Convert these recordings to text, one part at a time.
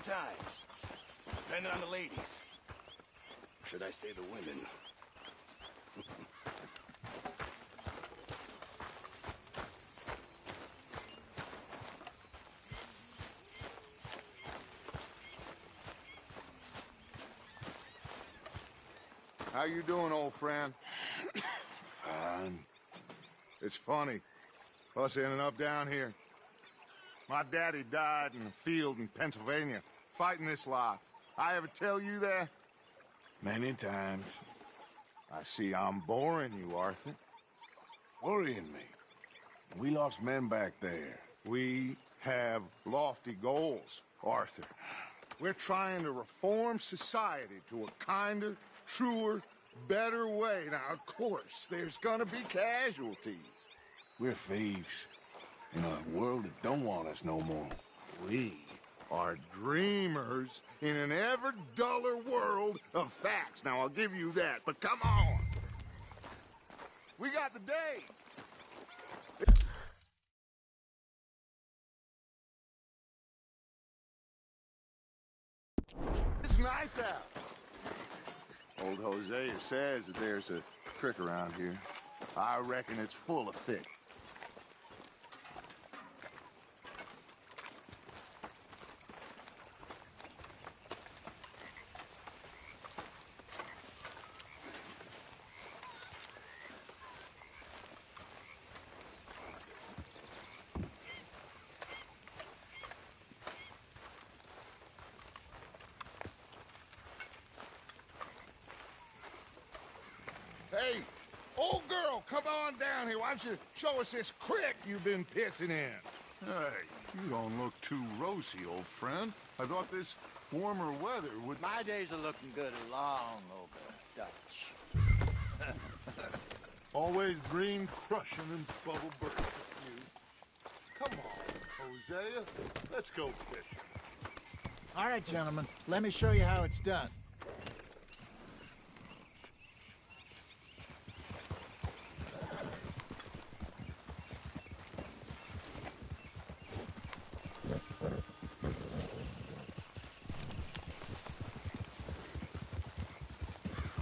times. Depending on the ladies. Should I say the women? How you doing, old friend? Fine. It's funny, us ending up down here. My daddy died in a field in Pennsylvania, fighting this lot. I ever tell you that? Many times. I see I'm boring you, Arthur. Worrying me. We lost men back there. We have lofty goals, Arthur. We're trying to reform society to a kinder, truer, better way. Now, of course, there's gonna be casualties. We're thieves. In a world that don't want us no more. We are dreamers in an ever duller world of facts. Now, I'll give you that, but come on. We got the day. It's nice out. Old Hosea says that there's a trick around here. I reckon it's full of fish. Hey, old girl, come on down here. Why don't you show us this crick you've been pissing in? Hey, you don't look too rosy, old friend. I thought this warmer weather would... My days are looking good along over Dutch. Always green crushing and bubble bursting you. Come on, Hosea. Let's go fishing. All right, gentlemen. Let me show you how it's done.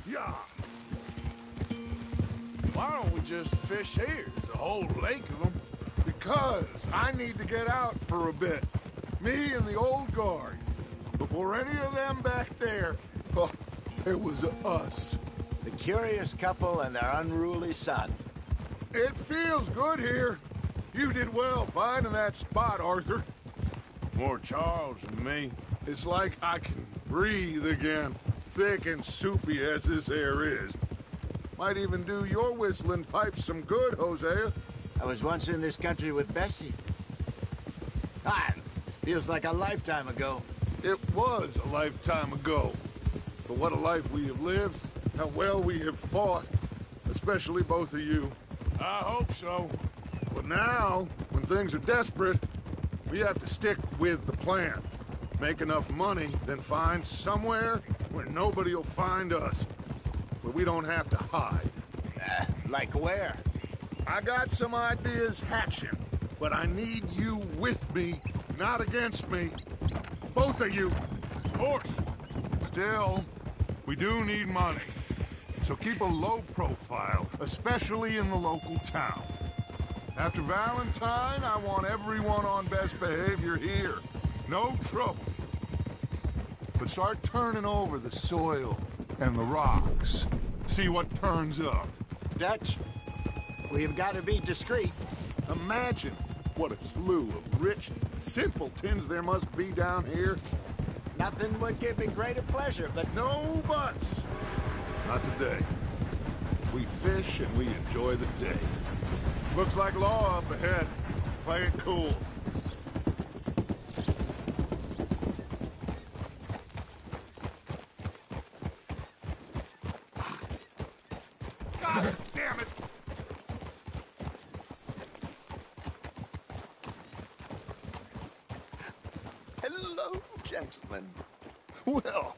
Yeah. Why don't we just fish here? There's a whole lake of them. Because I need to get out for a bit. Me and the old guard. Before any of them back there, oh, it was us. The curious couple and their unruly son. It feels good here. You did well finding that spot, Arthur. More Charles than me. It's like I can breathe again, thick and soupy as this air is. Might even do your whistling pipes some good, Hosea. I was once in this country with Bessie. Feels like a lifetime ago. It was a lifetime ago. But what a life we have lived, how well we have fought, especially both of you. I hope so. But now, when things are desperate, we have to stick with the plan. Make enough money, then find somewhere where nobody will find us. Where we don't have to hide. Like where? I got some ideas hatching, but I need you with me, not against me. Both of you. Of course. Still, we do need money. So keep a low profile, especially in the local town. After Valentine, I want everyone on best behavior here. No trouble. But start turning over the soil and the rocks. See what turns up. Dutch, we've got to be discreet. Imagine what a slew of rich simpletons there must be down here. Nothing would give me greater pleasure, but No buts. Not today. We fish and we enjoy the day. Looks like law up ahead. Play it cool. God damn it! Hello, gentlemen. Well,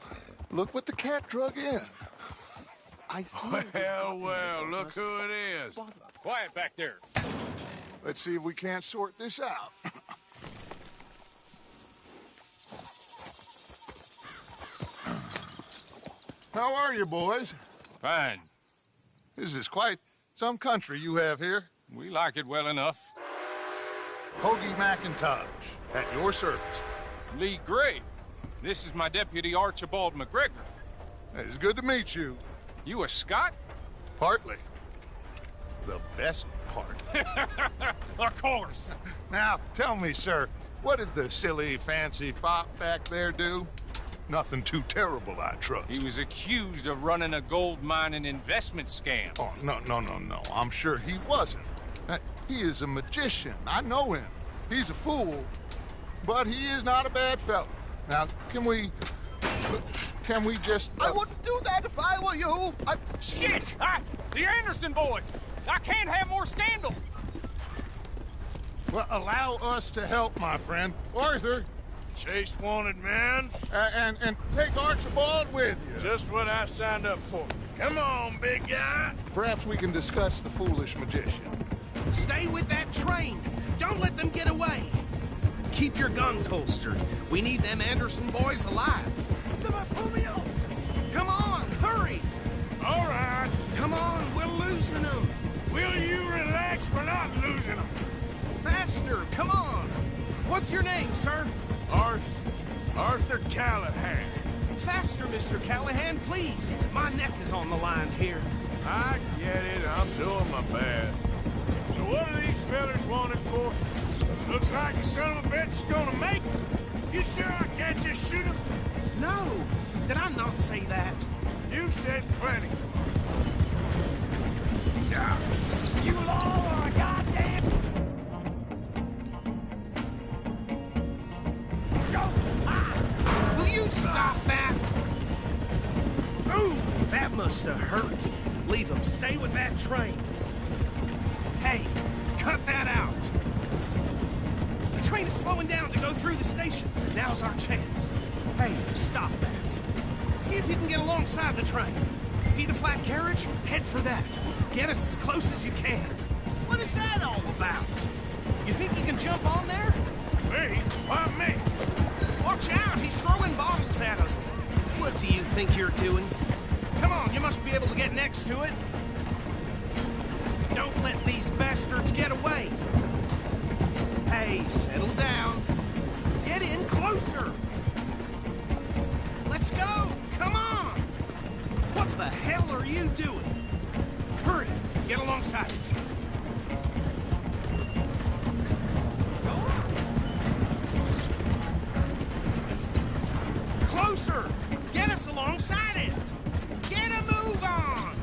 look what the cat drug in. I see. Well, look who it is. Quiet back there. Let's see if we can't sort this out. How are you, boys? Fine. This is quite some country you have here. We like it well enough. Hoagie McIntosh, at your service. Lee Gray. This is my deputy Archibald McGregor. It's good to meet you. You a Scot? Partly. The best part. Of course. Now, tell me, sir, what did the silly, fancy fop back there do? Nothing too terrible, I trust. He was accused of running a gold mining investment scam. Oh, no. I'm sure he wasn't. He is a magician. I know him. He's a fool, but he is not a bad fellow. Now, can we just... I wouldn't do that if I were you. Shit! The Anderson boys! I can't have more scandal! Well, allow us to help, my friend. Arthur, Chase wanted man. and take Archibald with you. Just what I signed up for. Come on, big guy. Perhaps we can discuss the foolish magician. Stay with that train. Don't let them get away. Keep your guns holstered. We need them Anderson boys alive. Come on, hurry. All right. Come on, we're losing them. Will you relax? We're not losing them. Faster, come on. What's your name, sir? Arthur Callahan. Faster, Mr. Callahan, please. My neck is on the line here. I get it. I'm doing my best. So what are these fellas wanted for? Looks like the son of a bitch is gonna make it. You sure I can't just shoot him? No, did I not say that? You said plenty. You all are a goddamn... Will you stop that? Ooh, that must have hurt. Leave him. Stay with that train. Hey, cut that out. The train is slowing down to go through the station. Now's our chance. Hey, stop that. See if you can get alongside the train. See the flat carriage? Head for that. Get us as close as you can. What is that all about? You think you can jump on there? Me? Why me? Watch out, he's throwing bottles at us. What do you think you're doing? Come on, you must be able to get next to it. Don't let these bastards get away. Hey, settle down. Get in closer. Let's go, come on. What the hell are you doing? Hurry, get alongside it. Closer! Get us alongside it! Get a move on!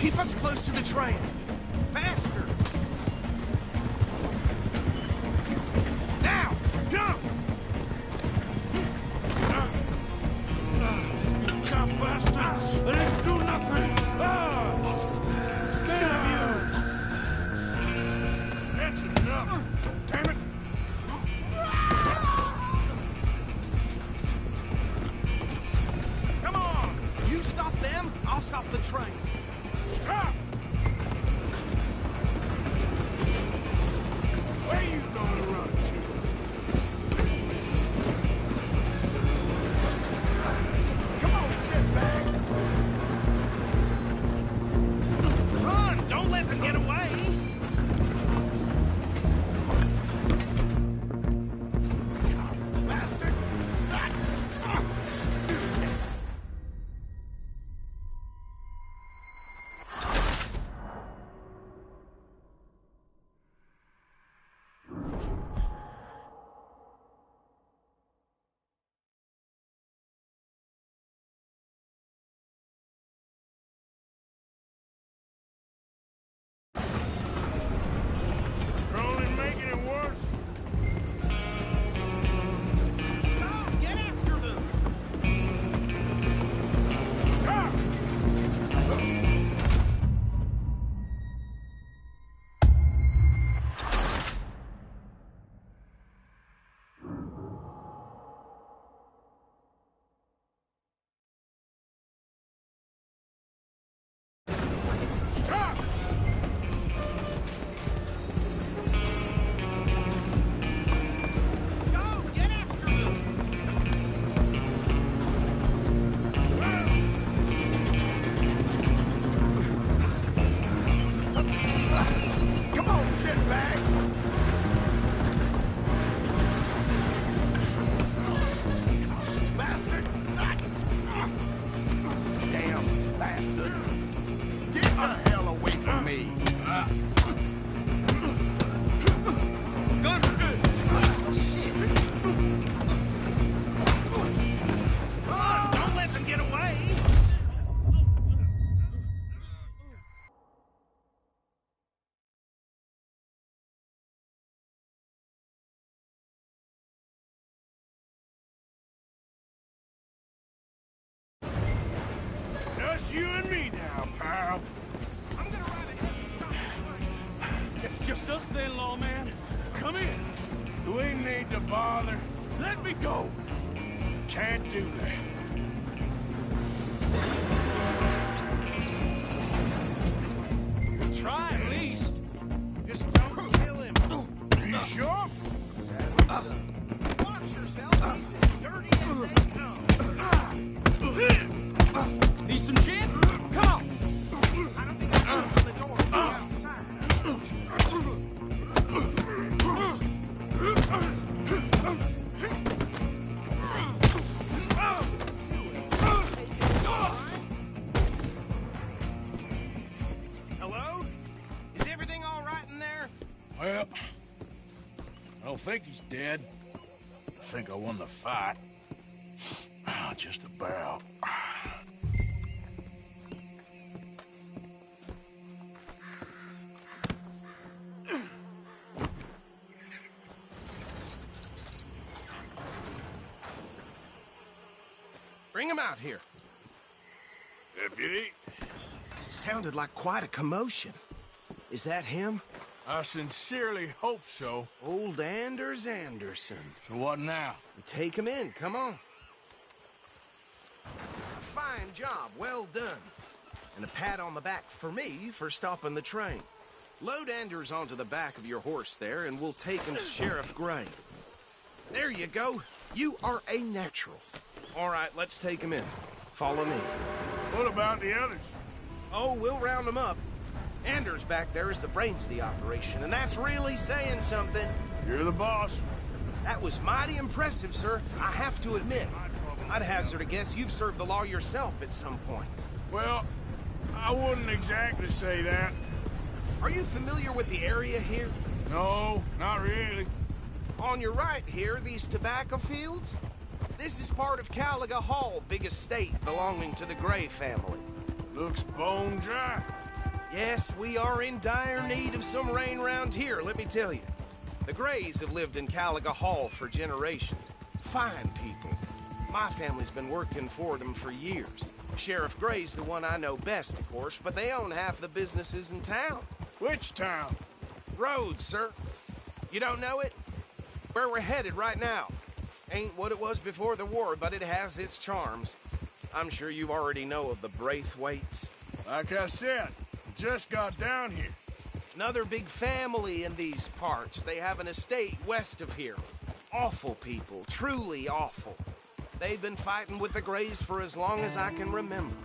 Keep us close to the train. Faster! Now! Jump! Come, bastards! I didn't do nothing! Damn you! That's enough! Damn it! Come on! You stop them, I'll stop the train. Stop! Where you gonna run to? Come on, shitbag! Run! Don't let them get away! Bastard! just you and me now, pal. I'm gonna ride ahead and stop the train. It's just us then, lawman. Come in. We need to bother. Let me go. Can't do that. Try at least. Just don't kill him. You sure? Watch yourself. He's as dirty as they come. Need some gin? Come on. I don't think I can open the door from the outside. Hello? Is everything all right in there? Well, I don't think he's dead. I think I won the fight. Just about. Bring him out here. Deputy, Sounded like quite a commotion. Is that him? I sincerely hope so. Old Anders Anderson. So what now? Take him in, come on. Fine job, well done. And a pat on the back for me for stopping the train. Load Anders onto the back of your horse there, and we'll take him to Sheriff Gray. There you go. You are a natural. All right, let's take him in. Follow me. What about the others? Oh, we'll round them up. Anders back there is the brains of the operation, and that's really saying something. You're the boss. That was mighty impressive, sir. I have to admit. I'd hazard a guess you've served the law yourself at some point. Well, I wouldn't exactly say that. Are you familiar with the area here? No, not really. On your right here, these tobacco fields? This is part of Caliga Hall, big estate belonging to the Gray family. Looks bone dry. Yes, we are in dire need of some rain round here, let me tell you. The Grays have lived in Caliga Hall for generations. Fine people. My family's been working for them for years. Sheriff Gray's the one I know best, of course, but they own half the businesses in town. Which town? Rhodes, sir. You don't know it? Where we're headed right now. Ain't what it was before the war, but it has its charms. I'm sure you already know of the Braithwaites. Like I said, just got down here. Another big family in these parts. They have an estate west of here. Awful people, truly awful. They've been fighting with the Grays for as long as I can remember.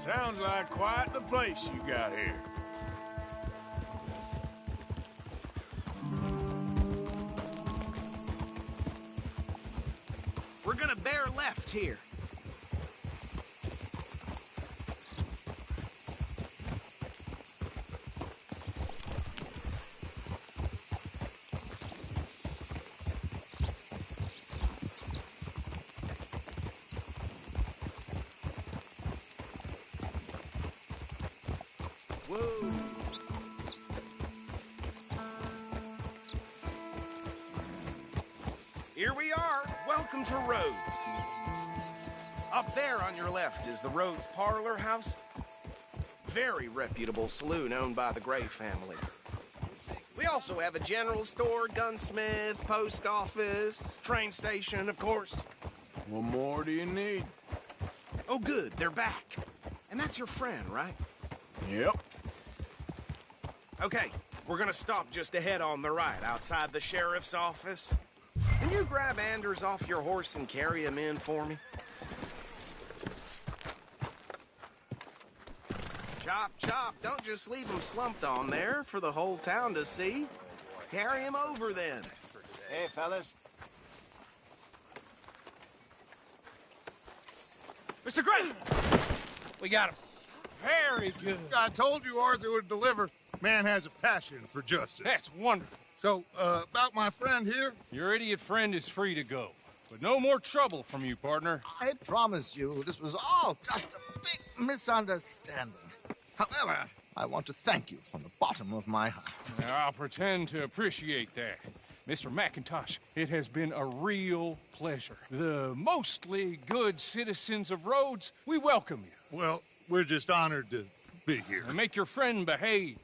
Sounds like quite the place you got here. We're gonna bear left here. Whoa. Here we are. Welcome to Rhodes. Up there on your left is the Rhodes Parlor House. Very reputable saloon owned by the Gray family. We also have a general store, gunsmith, post office, train station, of course. What more do you need? Oh, good. They're back. And that's your friend, right? Yep. Okay, we're gonna stop just ahead on the right, outside the sheriff's office. Can you grab Anders off your horse and carry him in for me? Chop, chop, don't just leave him slumped on there for the whole town to see. Carry him over then. Hey, fellas. Mr. Gray! We got him. Very good. I told you Arthur would deliver. Man has a passion for justice. That's wonderful. So, about my friend here? Your idiot friend is free to go. But no more trouble from you, partner. I promise you, this was all just a big misunderstanding. However, I want to thank you from the bottom of my heart. I'll pretend to appreciate that. Mr. McIntosh, it has been a real pleasure. The mostly good citizens of Rhodes, we welcome you. Well, We're just honored to be here. And make your friend behave.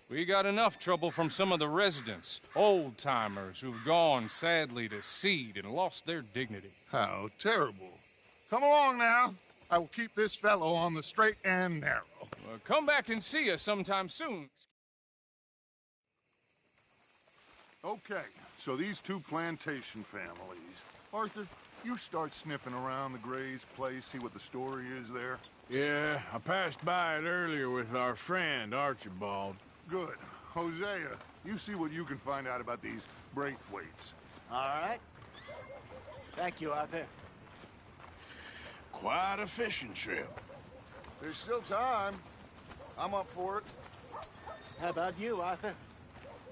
We got enough trouble from some of the residents, old-timers who've gone, sadly, to seed and lost their dignity. How terrible. Come along now. I will keep this fellow on the straight and narrow. Come back and see us sometime soon. Okay, so these two plantation families. Arthur, you start sniffing around the Gray's place, see what the story is there. Yeah, I passed by it earlier with our friend, Archibald. Good. Hosea, you see what you can find out about these Braithwaites. All right. Thank you, Arthur. Quite a fishing trip. There's still time. I'm up for it. How about you, Arthur?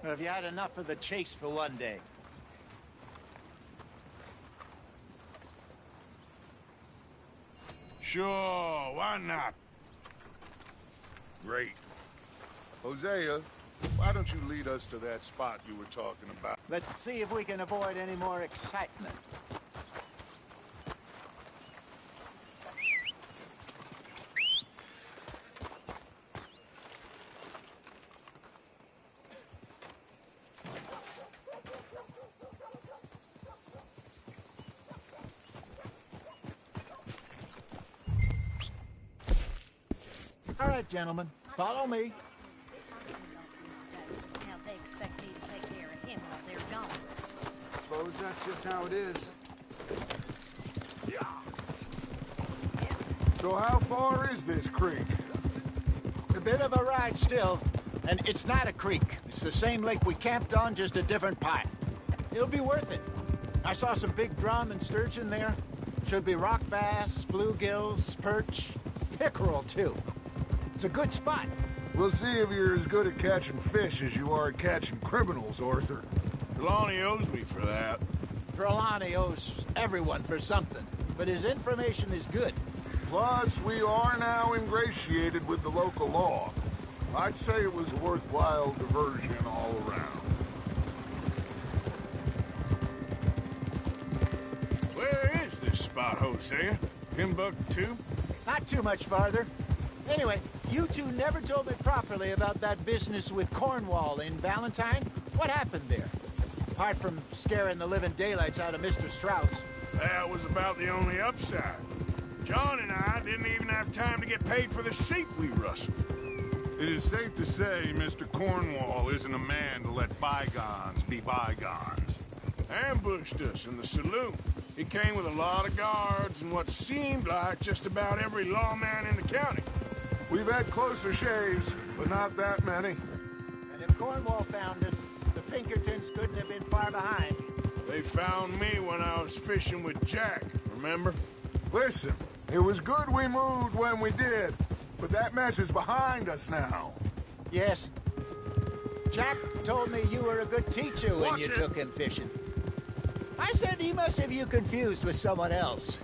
Or have you had enough of the chase for one day? Sure, why not? Great. Hosea, why don't you lead us to that spot you were talking about? Let's see if we can avoid any more excitement. All right, gentlemen, follow me. Now they expect me to take care of him while they're gone. Suppose that's just how it is. So how far is this creek? A bit of a ride still, and it's not a creek. It's the same lake we camped on, just a different part. It'll be worth it. I saw some big drum and sturgeon there. Should be rock bass, bluegills, perch, pickerel too. It's a good spot. We'll see if you're as good at catching fish as you are at catching criminals, Arthur. Trelawney owes me for that. Trelawney owes everyone for something, but his information is good. Plus, we are now ingratiated with the local law. I'd say it was a worthwhile diversion all around. Where is this spot, Hosea? Timbuktu? Not too much farther. Anyway, you two never told me properly about that business with Cornwall in Valentine. What happened there? Apart from scaring the living daylights out of Mr. Strauss. That was about the only upside. John and I didn't even have time to get paid for the sheep we rustled. It is safe to say Mr. Cornwall isn't a man to let bygones be bygones. Ambushed us in the saloon. He came with a lot of guards and what seemed like just about every lawman in the county. We've had closer shaves, but not that many. And if Cornwall found us, the Pinkertons couldn't have been far behind. They found me when I was fishing with Jack, remember? Listen, it was good we moved when we did, but that mess is behind us now. Yes. Jack told me you were a good teacher when Watch you it. took him fishing. I said he must have you confused with someone else.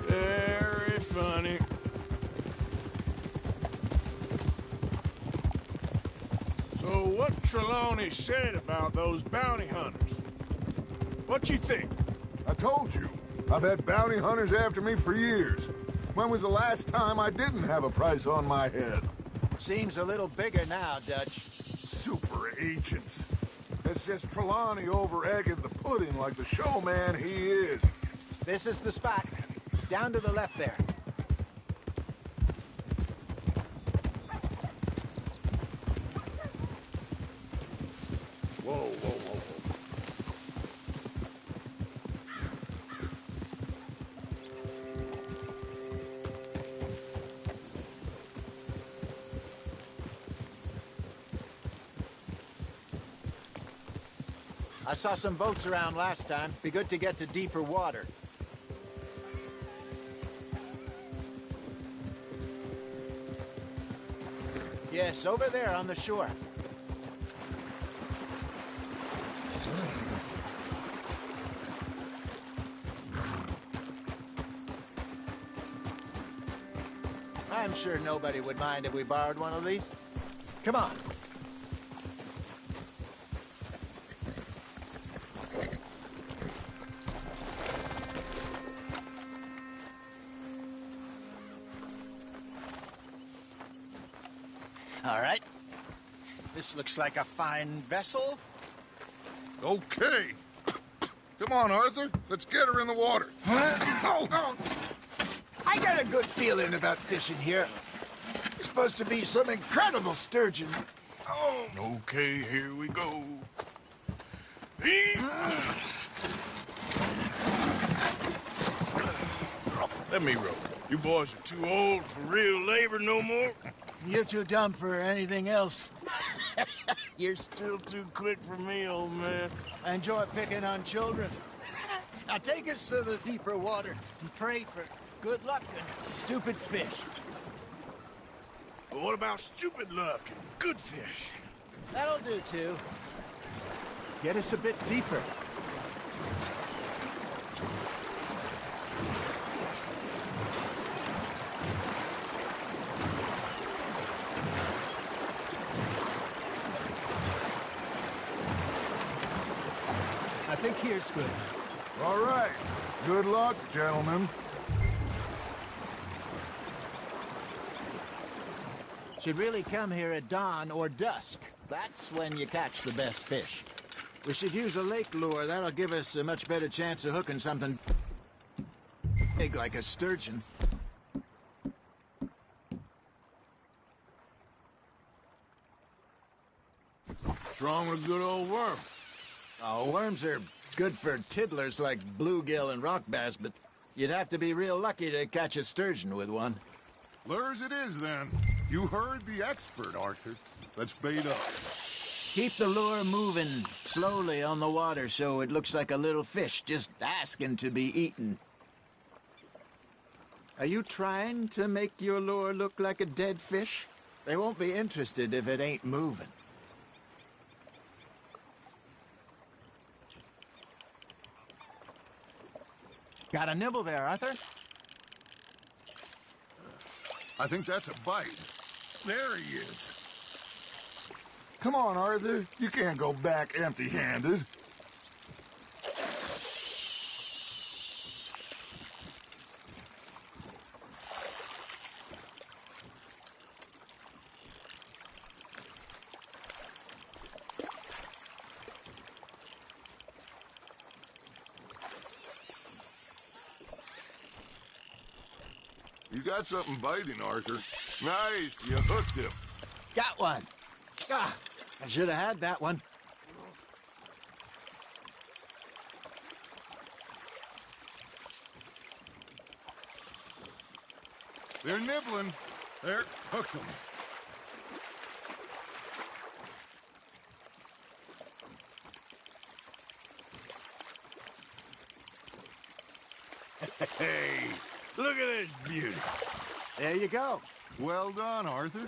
Very funny. So what Trelawney said about those bounty hunters? What you think? I told you, I've had bounty hunters after me for years. When was the last time I didn't have a price on my head? Seems a little bigger now, Dutch. Super agents. It's just Trelawney over-egging the pudding like the showman he is. This is the spot. Down to the left there. Whoa, whoa, whoa, whoa. I saw some boats around last time. Be good to get to deeper water. Yes, over there on the shore. I'm sure nobody would mind if we borrowed one of these. Come on. All right. This looks like a fine vessel. Okay. Come on, Arthur. Let's get her in the water. Oh. I got a good feeling about fishing here. It's supposed to be some incredible sturgeon. Oh. Okay, here we go. Let me row. You boys are too old for real labor no more. You're too dumb for anything else. You're still too quick for me, old man. I enjoy picking on children. Now take us to the deeper water and pray for good luck and stupid fish. But what about stupid luck and good fish? That'll do, too. Get us a bit deeper. I think here's good. All right. Good luck, gentlemen. Should really come here at dawn or dusk. That's when you catch the best fish. We should use a lake lure. That'll give us a much better chance of hooking something big like a sturgeon. What's wrong with a good old worm? Oh, worms are good for tiddlers like bluegill and rock bass, but you'd have to be real lucky to catch a sturgeon with one. Lures it is, then. You heard the expert, Arthur. Let's bait up. Keep the lure moving slowly on the water so it looks like a little fish just asking to be eaten. Are you trying to make your lure look like a dead fish? They won't be interested if it ain't moving. Got a nibble there, Arthur? I think that's a bite. There he is. Come on, Arthur. You can't go back empty-handed. You got something biting, Arthur. Nice, you hooked him. Got one. Ah, I should have had that one. They're nibbling. There, hooked them. Hey, look at this beauty. There you go. Well done, Arthur.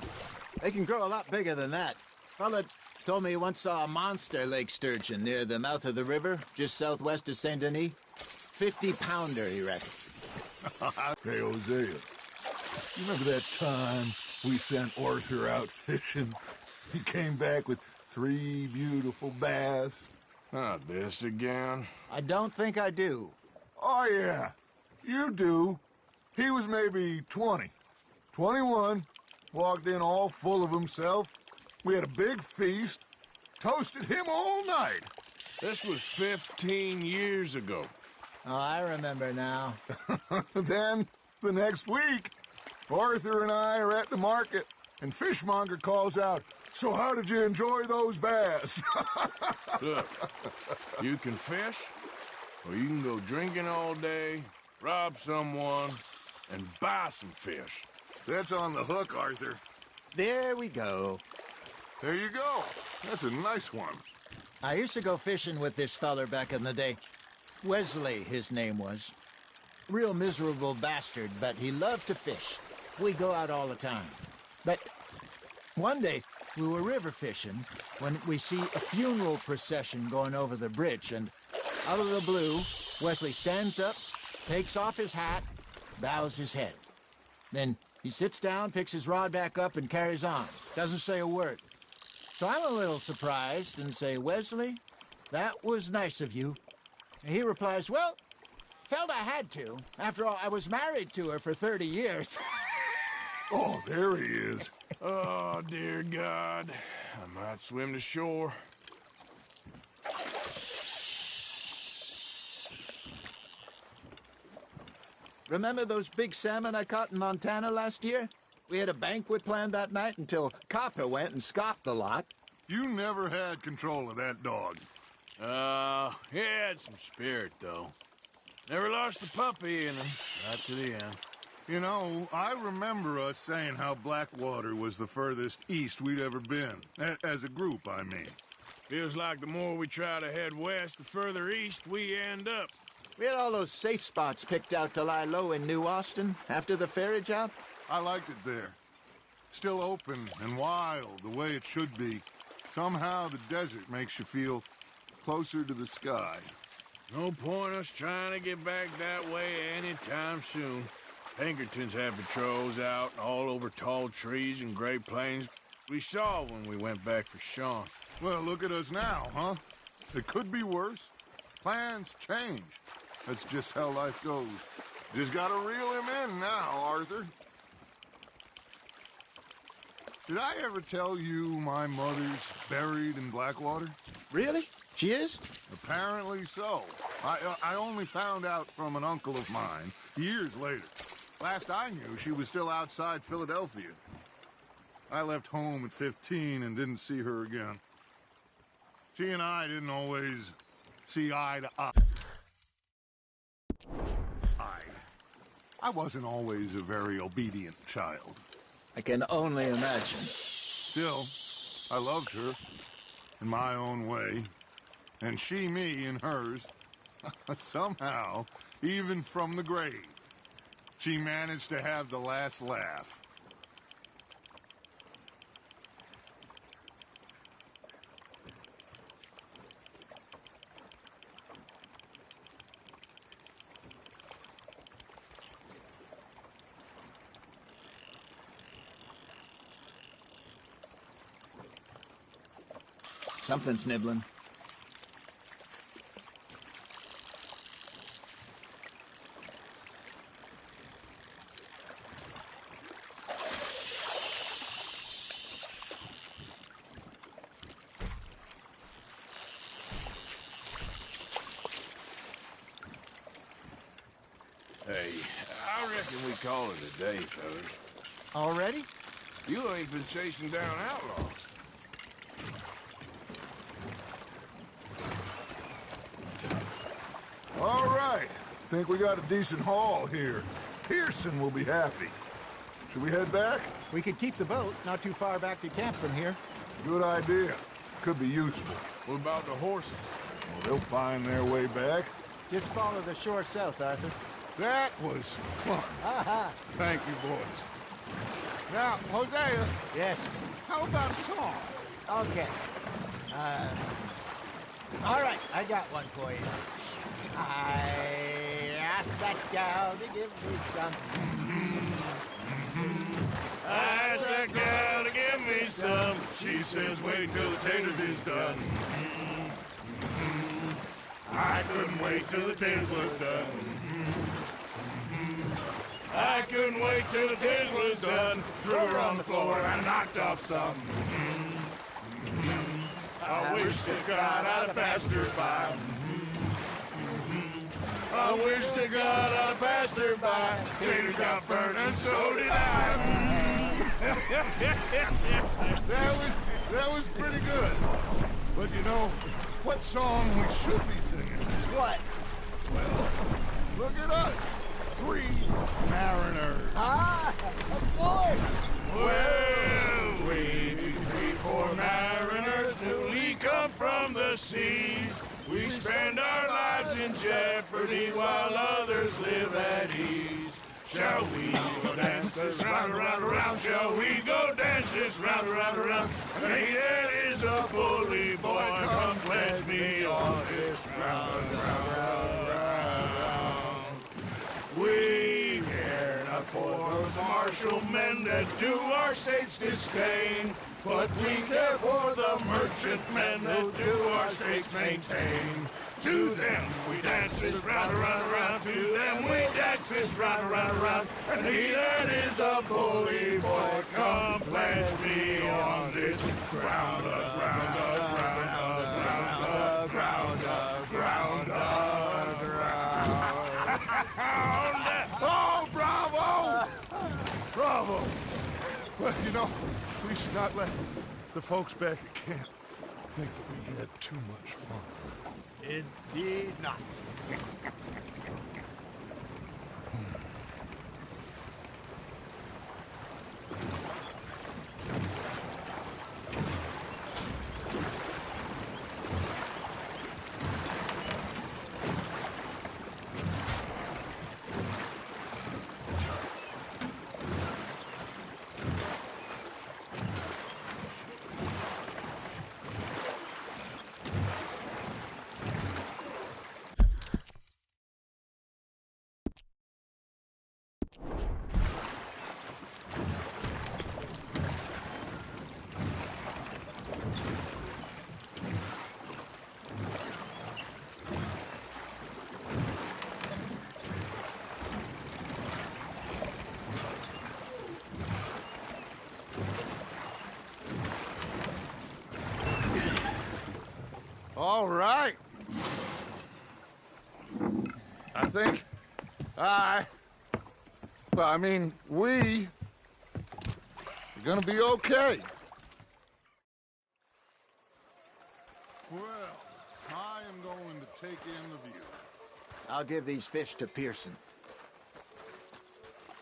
They can grow a lot bigger than that. Fella told me he once saw a monster lake sturgeon near the mouth of the river, just southwest of Saint Denis. 50-pounder, he reckoned. Hey, Hosea. You remember that time we sent Arthur out fishing? He came back with 3 beautiful bass. Not this again. I don't think I do. Oh, yeah. You do. He was maybe 20. 21. Walked in all full of himself. We had a big feast. Toasted him all night. This was 15 years ago. Oh, I remember now. Then, the next week, Arthur and I are at the market, and Fishmonger calls out, "So how did you enjoy those bass?" Look, you can fish, or you can go drinking all day, rob someone, and buy some fish. That's on the hook, Arthur. There we go. There you go. That's a nice one. I used to go fishing with this feller back in the day. Wesley, his name was. Real miserable bastard, but he loved to fish. We'd go out all the time. But one day, we were river fishing when we see a funeral procession going over the bridge, and out of the blue, Wesley stands up, takes off his hat, bows his head. Then he sits down, picks his rod back up, and carries on. Doesn't say a word. So I'm a little surprised and say, "Wesley, that was nice of you." And he replies, "Well, felt I had to. After all, I was married to her for 30 years. Oh, there he is. Oh, dear God. I might swim to shore. Remember those big salmon I caught in Montana last year? We had a banquet planned that night until Copper went and scoffed the lot. You never had control of that dog. He had some spirit, though. Never lost the puppy in him, right to the end. You know, I remember us saying how Blackwater was the furthest east we'd ever been. As a group, I mean. Feels like the more we try to head west, the further east we end up. We had all those safe spots picked out to lie low in New Austin after the ferry job. I liked it there. Still open and wild, the way it should be. Somehow the desert makes you feel closer to the sky. No point us trying to get back that way anytime soon. Pinkertons had patrols out all over tall trees and Great Plains. We saw when we went back for Sean. Well, look at us now, huh? It could be worse. Plans change. That's just how life goes. Just gotta reel him in now, Arthur. Did I ever tell you my mother's buried in Blackwater? Really? She is? Apparently so. I only found out from an uncle of mine years later. Last I knew, she was still outside Philadelphia. I left home at 15 and didn't see her again. She and I didn't always see eye to eye. I wasn't always a very obedient child. I can only imagine. Still, I loved her in my own way, and she me in hers. Somehow, even from the grave, she managed to have the last laugh. Something's nibbling. Hey, I reckon we call it a day, fellas. Already? You ain't been chasing down outlaws. All right. Think we got a decent haul here. Pearson will be happy. Should we head back? We could keep the boat not too far back to camp from here. Good idea. Could be useful. What about the horses? Well, they'll find their way back. Just follow the shore south, Arthur. That was fun. Aha! Thank you, boys. Now, Hosea, Yes. how about a song? Okay. All right, I got one for you. I asked that gal to give me some. I asked that gal to give me some. She says, wait till the taters is done. I couldn't wait till the taters was done. I couldn't wait till the taters was done. Threw her on the floor and knocked off some. I wish to God I'd have passed her by. I wish to God I'd have passed her by. Taters got burned and so did I. That was pretty good. But you know, what song we should be singing? What? Look at us. 3 mariners. Ah, of course. Well, we be 3 poor mariners newly come from the seas. We spend our lives in jeopardy while others live at ease. Shall we go dance this round, around, around? Shall we go dance this round, around, around? Hey, that is a bully boy. Come pledge me on this round, round, round, round. We care not for the marsh commercial men that do our state's disdain. But we care for the merchantmen that do our state's maintain. To them we dance this round, around, around. To them we dance this round, around, around. And he that is a bully boy, come pledge me on this ground, ground, ground, ground, ground, ground. Oh, bravo! Bravo! Well, you know, we should not let the folks back at camp think that we had too much fun. Indeed not. All right. I think we are gonna be okay. Well, I am going to take in the view. I'll give these fish to Pearson.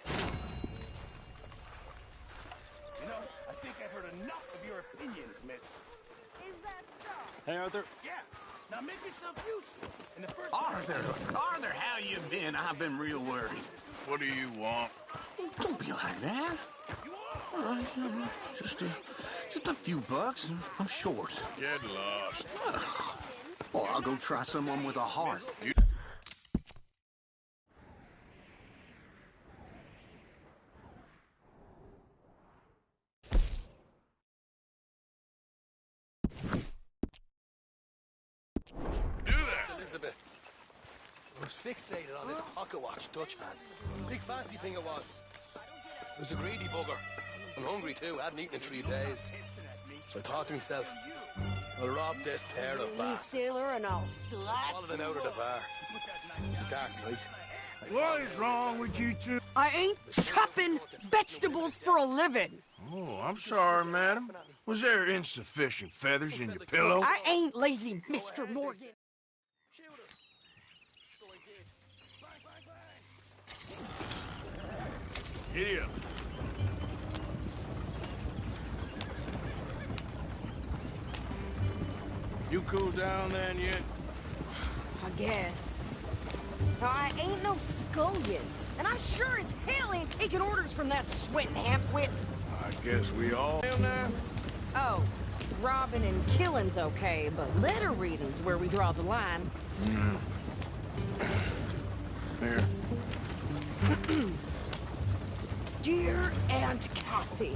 You know, I think I've heard enough of your opinions, miss. Is that so? Hey, Arthur. Yeah. Now make yourself useful. In the first Arthur, how you been? I've been real worried. What do you want? Don't be like that. All right, just a few bucks. I'm short. Get lost. Well, I'll go try someone with a heart. Elizabeth was fixated on this pocket watch Dutch had. Big fancy thing it was. It was a greedy bugger. I'm hungry too. I hadn't eaten in 3 days. So I thought to myself, I'll rob this pair of You bastards. sailor and I'll slash Followed them out of the bar. It was a dark night. What is wrong with you two? I ain't chopping vegetables for a living. Oh, I'm sorry, madam. Was there insufficient feathers in your pillow? I ain't lazy, Mr. Morgan. Giddy up. You cool down then yet? I guess. Now, I ain't no scullion, and I sure as hell ain't taking orders from that sweating half-wit. I guess we all now. Oh, robbing and killing's okay, but letter reading's where we draw the line. Here. Dear Aunt Kathy,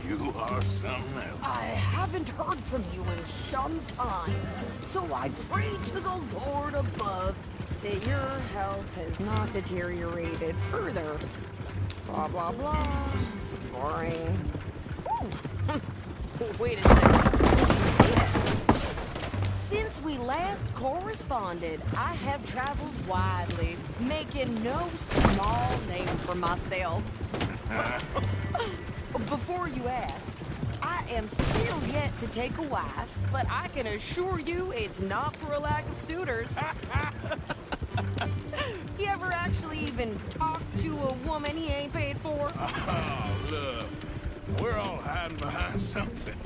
You are something else. I haven't heard from you in some time, so I pray to the Lord above that your health has not deteriorated further. Blah, blah, blah. It's boring. Ooh. Wait a second. Listen to this. Since we last corresponded, I have traveled widely, making no small name for myself. Before you ask, I am still yet to take a wife, but I can assure you it's not for a lack of suitors. You ever actually even talk to a woman he ain't paid for? Oh, look. We're all hiding behind something.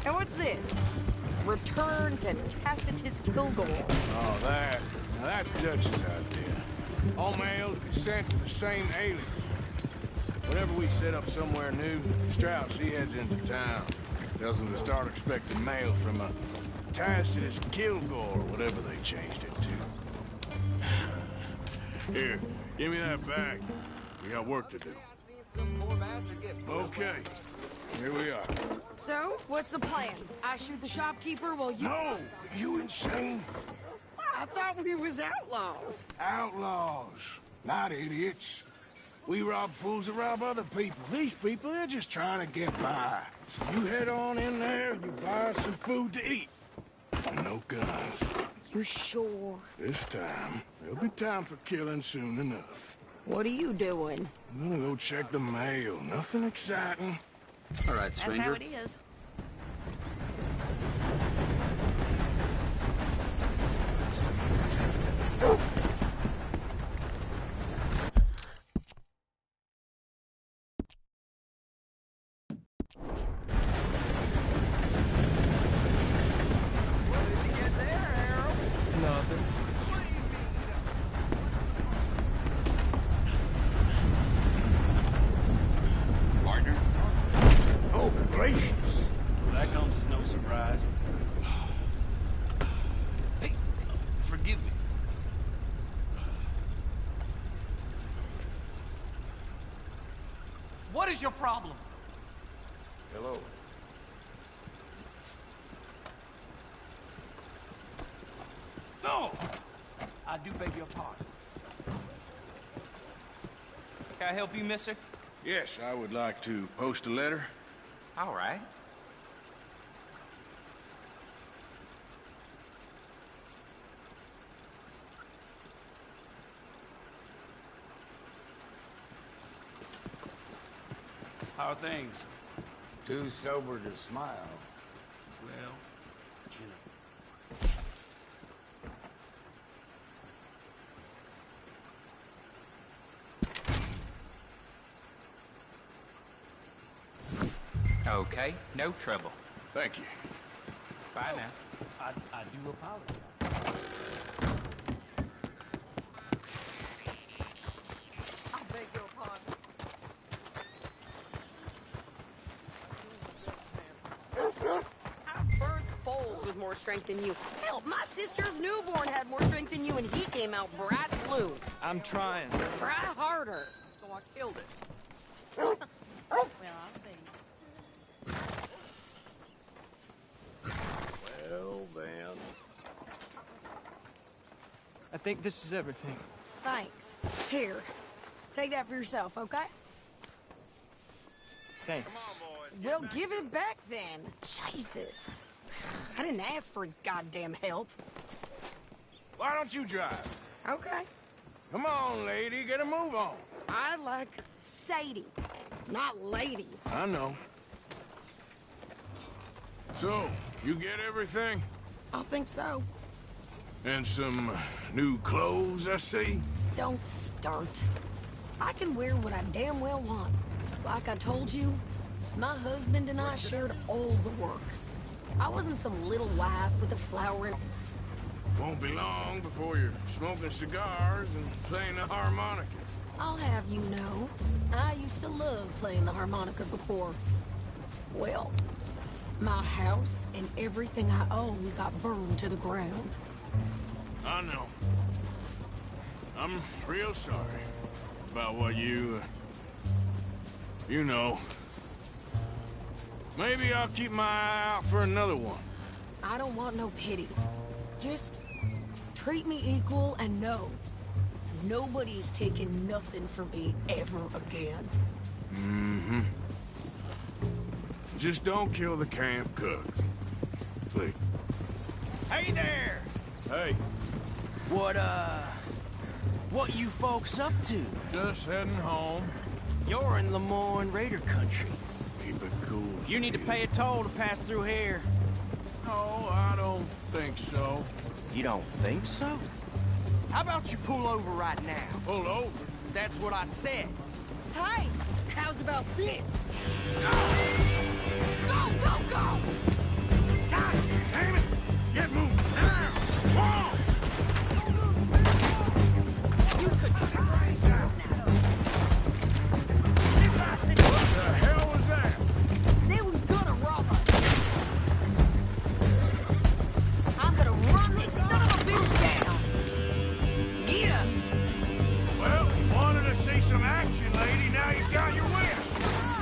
And what's this? Return to Tacitus Kilgore. Oh, that's Dutch's idea. All mail is sent to the same alias. Whenever we set up somewhere new, Strauss, he heads into town. Tells them to start expecting mail from a Tacitus Kilgore, or whatever they changed it to. Here, give me that bag. We got work to do. Okay, here we are. So, what's the plan? I shoot the shopkeeper while you... No! You insane? I thought we was outlaws. Outlaws, not idiots. We rob fools that rob other people. These people, they're just trying to get by. So you head on in there and you buy some food to eat. And no guns. You're sure? This time, there'll be time for killing soon enough. What are you doing? I'm gonna go check the mail. Nothing exciting. All right, stranger. That's how it is. Nothing. Partner? Oh, gracious. That comes as no surprise. Hey, forgive me. What is your problem? Hello. No! I do beg your pardon. Can I help you, mister? Yes, I would like to post a letter. All right. How are things? Too sober to smile. Well, you know. Okay, no trouble. Thank you. Bye now. I do apologize. I beg your pardon. I birthed foals with more strength than you. Hell, my sister's newborn had more strength than you, and he came out bright blue. I'm trying. Try harder. So I killed it. Well, I'll be. Well, then. I think this is everything. Thanks. Here, take that for yourself, okay? Thanks. Well, give it back then. Jesus. I didn't ask for his goddamn help. Why don't you drive? Okay. Come on, lady, get a move on. I like Sadie, not lady. I know. So, you get everything? I think so. And some new clothes, I see? Don't start. I can wear what I damn well want. Like I told you, my husband and I shared all the work. I wasn't some little wife with a flower in... Won't be long before you're smoking cigars and playing the harmonica. I'll have you know, I used to love playing the harmonica before. Well, my house and everything I own got burned to the ground. I know. I'm real sorry about what you know. Maybe I'll keep my eye out for another one. I don't want no pity. Just treat me equal and know nobody's taking nothing from me ever again. Mm-hmm. Just don't kill the camp cook. Please. Hey there! Hey, What you folks up to? just heading home. You're in Lemoyne Raider country. Keep it cool. You need to Steve. pay a toll to pass through here. No, I don't think so. You don't think so? How about you pull over right now? Pull over. That's what I said. Hey, how's about this? Go, Go, go! God damn it! Get moving now! Whoa! You could try now. What the hell was that? They was gonna rob us. I'm gonna run this son of a bitch down. Get up. Well, wanted to see some action, lady. Now you got your wish.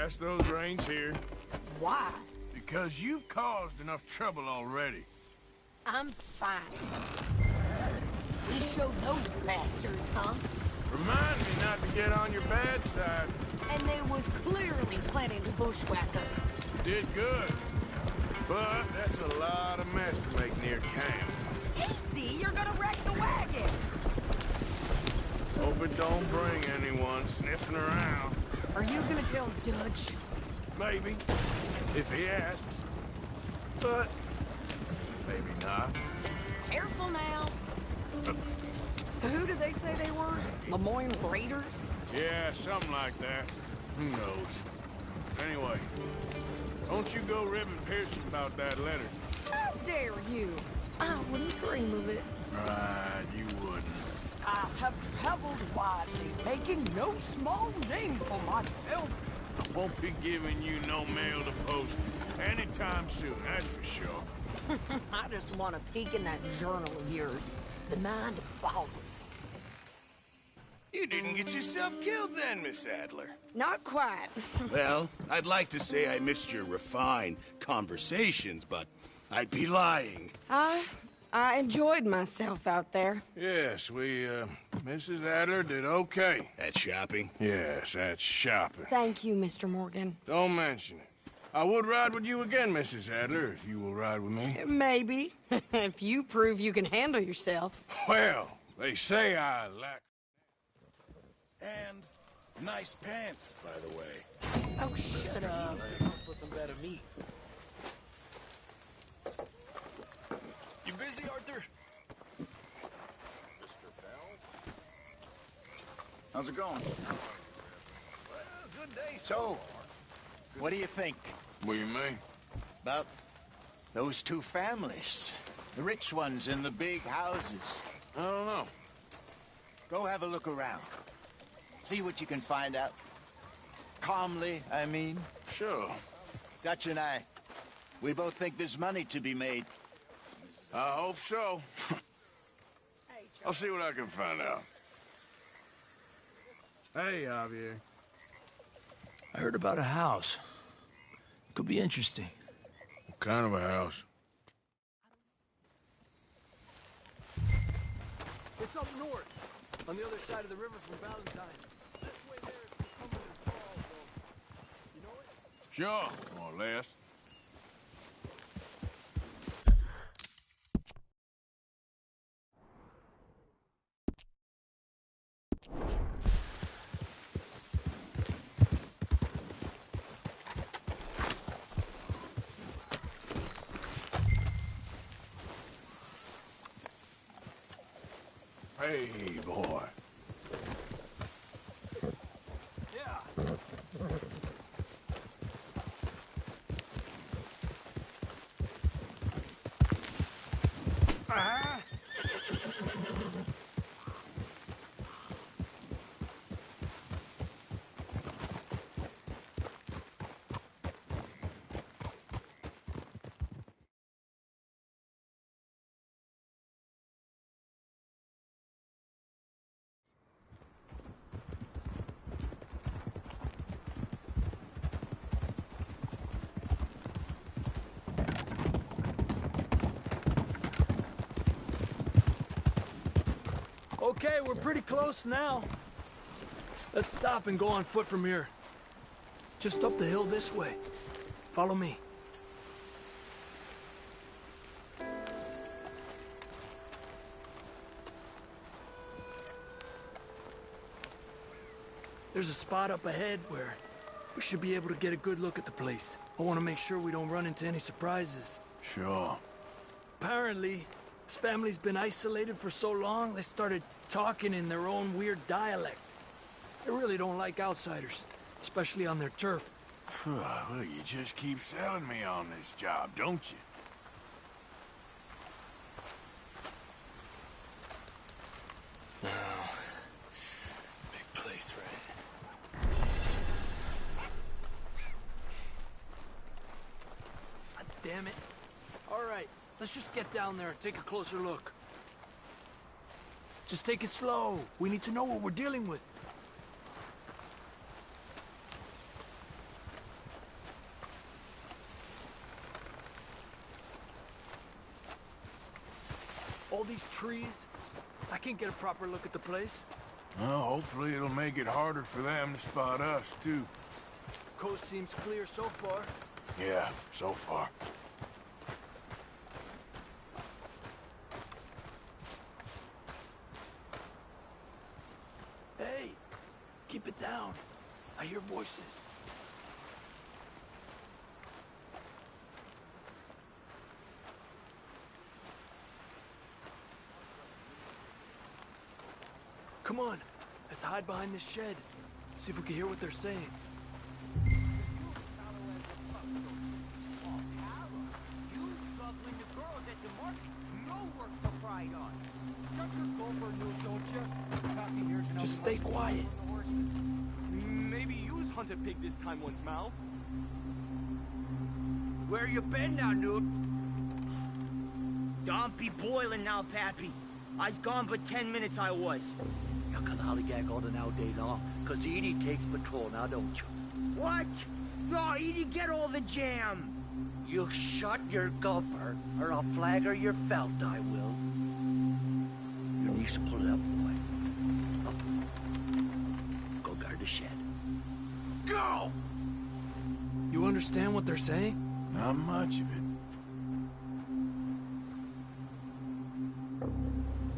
pass those reins here. Why? Because you've caused enough trouble already. I'm fine. We showed those bastards, huh? Remind me not to get on your bad side. And they was clearly planning to bushwhack us. You did good. But that's a lot of mess to make near camp. Easy, you're gonna wreck the wagon. Hope it don't bring anyone sniffing around. Are you gonna tell Dutch? Maybe, if he asks. But maybe not. Careful now. So who did they say they were? Lemoyne Raiders? Yeah, something like that. Who knows? Anyway, don't you go ribbing Pearson about that letter. How dare you? I wouldn't dream of it. Right, you wouldn't. I have traveled widely, making no small name for myself. I won't be giving you no mail to post anytime soon, that's for sure. I just want to peek in that journal of yours. The mind boggles. You didn't get yourself killed then, Miss Adler. Not quite. Well, I'd like to say I missed your refined conversations, but I'd be lying. I enjoyed myself out there. Yes, Mrs. Adler did okay. At shopping? Yes, that's shopping. Thank you, Mr. Morgan. Don't mention it. I would ride with you again, Mrs. Adler, if you will ride with me. Maybe. If you prove you can handle yourself. Well, they say I lack... And nice pants, by the way. Oh, shut up. For some better meat. You busy, Arthur? How's it going? Well, good day. So, what do you think? What do you mean? About those two families. The rich ones in the big houses. I don't know. Go have a look around. See what you can find out. Calmly, I mean. Sure. Dutch and I, we both think there's money to be made. I hope so. I'll see what I can find out. Hey, Javier. I heard about a house. Could be interesting. What kind of a house? It's up north, on the other side of the river from Valentine. This way there is Cumberland Falls, though. You know it? Sure, more or less. Hey, boy. Yeah. Okay, we're pretty close now. Let's stop and go on foot from here. Just up the hill this way. Follow me. There's a spot up ahead where we should be able to get a good look at the place. I want to make sure we don't run into any surprises. Sure. Apparently, this family's been isolated for so long, they started talking in their own weird dialect. They really don't like outsiders, especially on their turf. Well, you just keep selling me on this job, don't you? No. Big place, right? God damn it. All right, let's just get down there and take a closer look. Just take it slow. We need to know what we're dealing with. these trees, I can't get a proper look at the place. Well, hopefully it'll make it harder for them to spot us, too. Coast seems clear so far. Yeah, so far. Hey, keep it down. I hear voices. Come on, let's hide behind this shed. See if we can hear what they're saying. Just stay quiet. Maybe use hunt a pig this time once, Mal. Where you been now, Newt? Don't be boiling now, Pappy. I's gone but 10 minutes I was. You can hollygag all the now day long, 'cause Edie takes patrol now, don't you? What? No, Edie get all the jam. You shut your gulper, or I'll flagger your felt, I will. Your niece pull it up, boy. Up. Go guard the shed. Go! You understand what they're saying? Not much of it.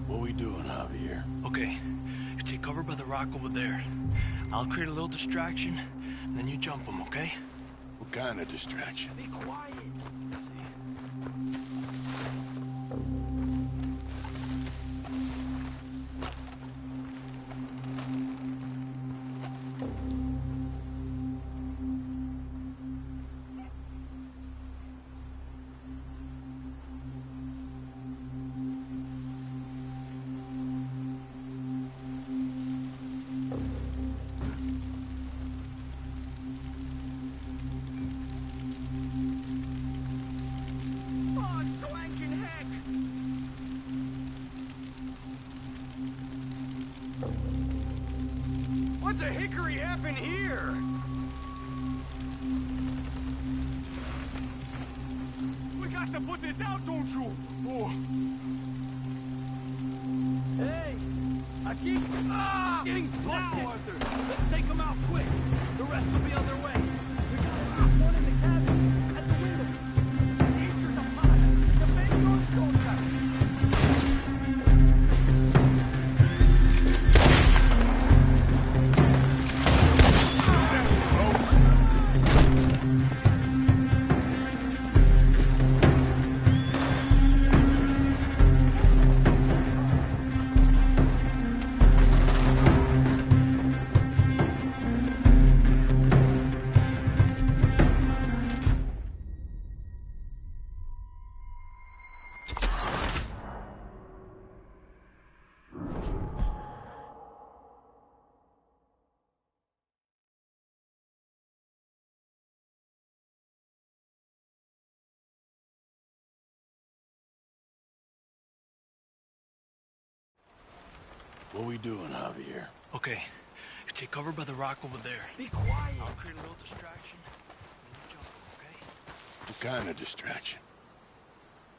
What we doing, Javier? Okay, you take cover by the rock over there. I'll create a little distraction, and then you jump them, okay? What kind of distraction? Be quiet. What the hickory happened here? We got to put this out, don't you? Oh. Hey! I keep getting now, Arthur! Let's take them out quick! The rest will be on their way! There's one in the cabin, at the window! Easter's a pot! The big door's going down! What we doing, Javier? Okay, you take cover by the rock over there. Be quiet! I'll create a little distraction. Then you jump, okay? What kind of distraction?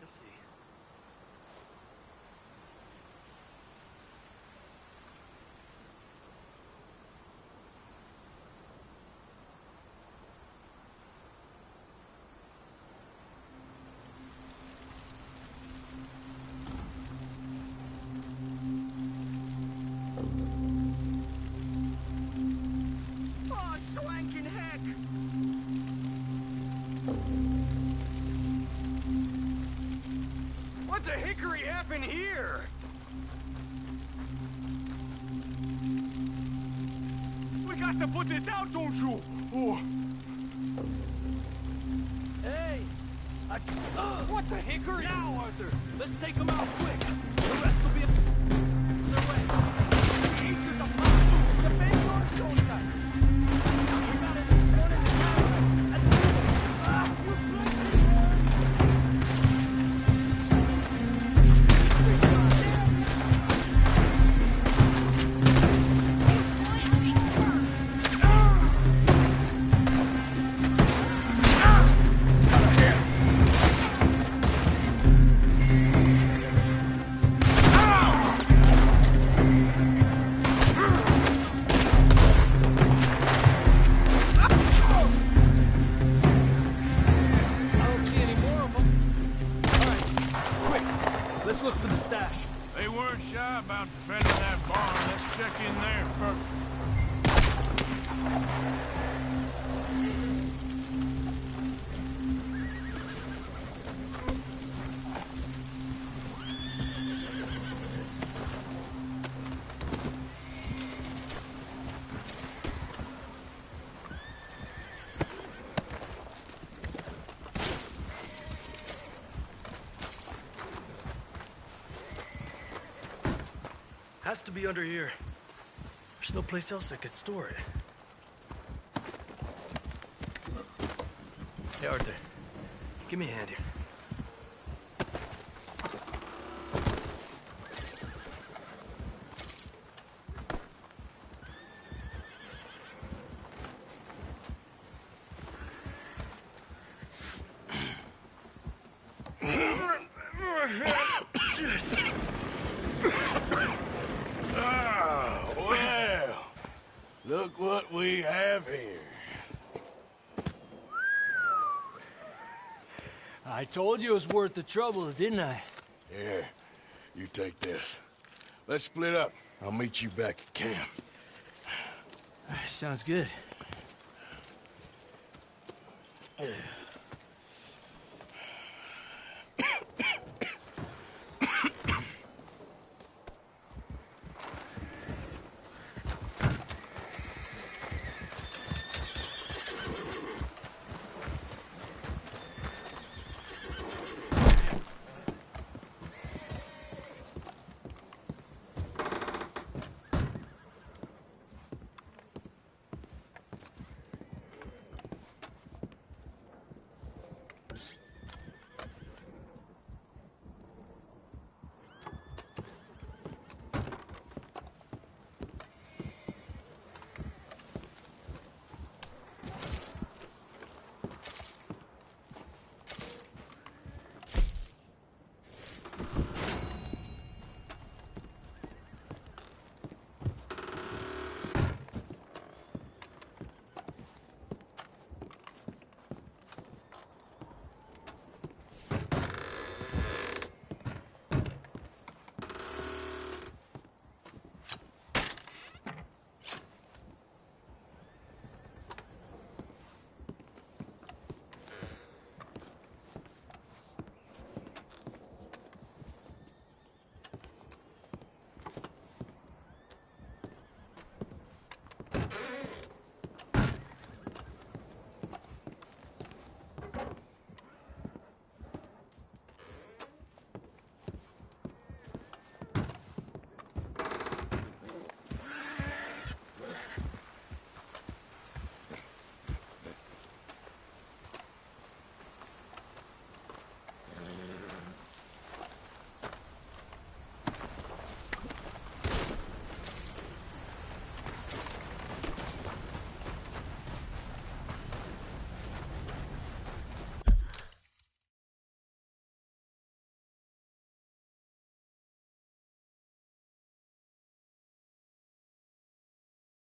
You'll see. Oh, swanking heck! What the hickory happened here? We got to put this out, don't you? Oh. Hey! What the hickory? Now, Arthur! Let's take them out quick! The rest will be on their way! Easter's a pot! The big door's going tight! We got it! One in the cabin! At the window! We're I don't see any more of them. All right, quick. Let's look for the stash. They weren't shy about defending that barn. Let's check in there first. Has to be under here. There's no place else I could store it. Hey, Arthur. Give me a hand here. Well, look what we have here. I told you it was worth the trouble, didn't I? Here, you take this. Let's split up. I'll meet you back at camp. Sounds good.